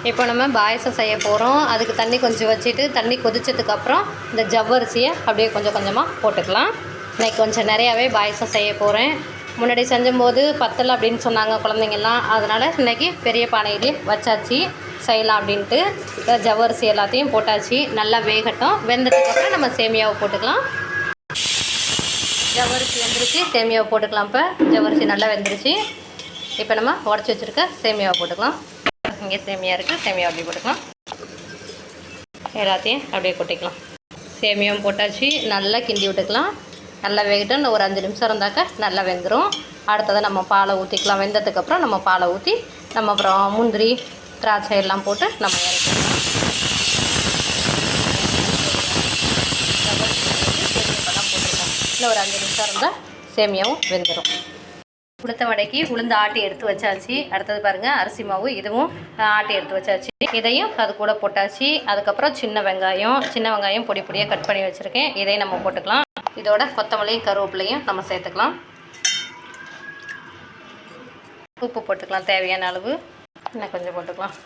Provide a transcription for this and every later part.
இப்போ நம்ம பாயசம் செய்ய போகிறோம். அதுக்கு தண்ணி கொஞ்சம் வச்சுட்டு தண்ணி கொதிச்சதுக்கப்புறம் இந்த ஜவ்வரிசியை அப்படியே கொஞ்சம் கொஞ்சமாக போட்டுக்கலாம். இன்றைக்கி கொஞ்சம் நிறையாவே பாயசம் செய்ய போகிறேன். முன்னாடி செஞ்சும்போது பத்தலை அப்படின்னு சொன்னாங்க குழந்தைங்கள்லாம். அதனால் இன்றைக்கி பெரிய பானையிலே வச்சாச்சு செய்யலாம் அப்படின்ட்டு. ஜவ்வரிசி எல்லாத்தையும் போட்டாச்சு. நல்லா வேகட்டும். வெந்ததுக்கப்புறம் நம்ம சேமியாவை போட்டுக்கலாம். ஜவ்வரிசி வெந்துருச்சு, சேமியாவை போட்டுக்கலாம். இப்போ ஜவ்வரிசி நல்லா வெந்துருச்சு. இப்போ நம்ம உடச்சி வச்சுருக்க சேமியாவை போட்டுக்கலாம். இங்கே சேமியா இருக்குது, சேமியா அப்படியே போட்டுக்கலாம். எல்லாத்தையும் அப்படியே கொட்டிக்கலாம். சேமியாவும் போட்டாச்சு. நல்லா கிண்டி விட்டுக்கலாம். நல்லா வேகட்டும். ஒரு 5 நிமிஷம் இருந்தாக்க நல்லா வெந்துடும். அடுத்ததை நம்ம பாலை ஊற்றிக்கலாம். வெந்ததுக்கப்புறம் நம்ம பாலை ஊற்றி நம்ம அப்புறம் முந்திரி திராட்சை எல்லாம் போட்டு நம்ம இறக்கிக்கலாம். சேமியாவெல்லாம் போட்டுக்கலாம். இன்னும் ஒரு 5 நிமிஷம் இருந்தால் சேமியாவும் வெந்துடும். உளுத்த வடைக்கு உளுந்து ஆட்டி எடுத்து வச்சாச்சு. அடுத்தது பாருங்கள் அரிசி மாவு, இதுவும் ஆட்டி எடுத்து வச்சாச்சு. இதையும் அது கூட போட்டாச்சு. அதுக்கப்புறம் சின்ன வெங்காயம் பொடி பொடியாக கட் பண்ணி வச்சுருக்கேன். இதையும் நம்ம போட்டுக்கலாம். இதோட கொத்தமல்லியும் கருவேப்பிலையும் நம்ம சேர்த்துக்கலாம். உப்பு போட்டுக்கலாம் தேவையான அளவு. இன்னும் கொஞ்சம் போட்டுக்கலாம்.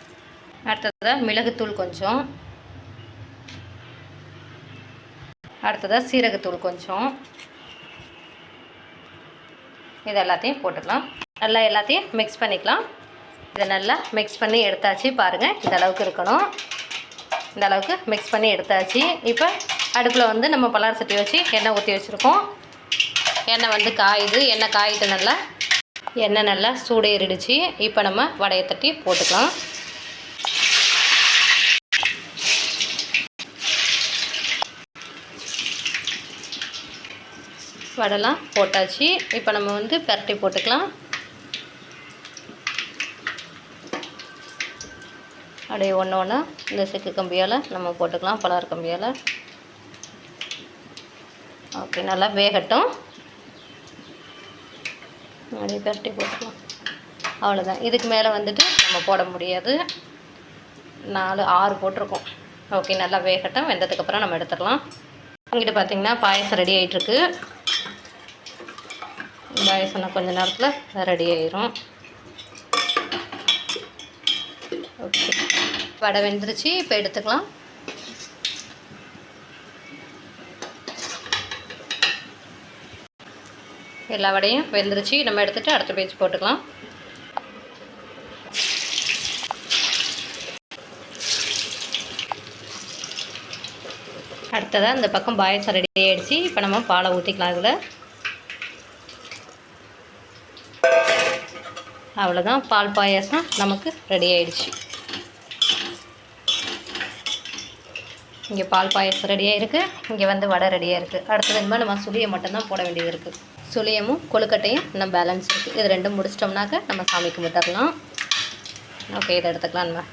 அடுத்ததாக மிளகுத்தூள் கொஞ்சம். அடுத்ததாக சீரகத்தூள் கொஞ்சம். இது எல்லாத்தையும் போட்டுக்கலாம். நல்லா எல்லாத்தையும் மிக்ஸ் பண்ணிக்கலாம். இதை நல்லா மிக்ஸ் பண்ணி எடுத்தாச்சு. பாருங்கள் இந்த அளவுக்கு இருக்கணும். இந்த அளவுக்கு மிக்ஸ் பண்ணி எடுத்தாச்சு. இப்போ அடுப்பில் வந்து நம்ம பலகார சட்டி வச்சு எண்ணெய் ஊற்றி வச்சுருக்கோம். எண்ணெய் வந்து காயுது. எண்ணெய் காயிட்டு எண்ணெய் நல்லா சூடு ஏறிடுச்சு. இப்போ நம்ம வடையை தட்டி போட்டுக்கலாம். வடைலாம் போட்டாச்சு. இப்போ நம்ம வந்து பரட்டி போட்டுக்கலாம். அப்படியே ஒன்று ஒன்றா இந்த செக்கு கம்பியால் நம்ம போட்டுக்கலாம். பலகார கம்பியால். ஓகே, நல்லா வேகட்டும். அப்படியே பரட்டி போட்டுக்கலாம். அவ்வளோதான். இதுக்கு மேலே வந்துட்டு நம்ம போட முடியாது. 4 6 போட்டிருக்கோம். ஓகே, நல்லா வேகட்டும். வெந்ததுக்கப்புறம் நம்ம எடுத்துக்கலாம். இங்கிட்ட பார்த்திங்கன்னா பாயசம் ரெடி ஆகிட்டுருக்கு. பாயசம் கொஞ்சம் நேரத்தில் ரெடி ஆயிரும். ஓகே, வடை வெந்துருச்சு. இப்போ எடுத்துக்கலாம். எல்லா வடையும் வெந்துருச்சு. நம்ம எடுத்துகிட்டு அடுத்த பேஜ் போட்டுக்கலாம். அடுத்ததாக இந்த பக்கம் பாயசம் ரெடி ஆகிடுச்சு. இப்போ நம்ம பாலை ஊற்றிக்கலாம். இதில் அவ்வளோதான். பால் பாயாசம் நமக்கு ரெடி ஆகிடுச்சு. இங்கே பால் பாயாசம் ரெடியாக இருக்குது. இங்கே வந்து வடை ரெடியாக இருக்குது. அடுத்தது இனிமேல் நம்ம சுளியை மட்டும்தான் போட வேண்டியது இருக்குது. சுளியமும் கொழுக்கட்டையும் நம்ம பேலன்ஸ் இருக்குது. இது ரெண்டும் முடிச்சிட்டோம்னாக்க நம்ம சாமி கும்பிட்டுடலாம். ஓகே, இதை எடுத்துக்கலாம். நம்ம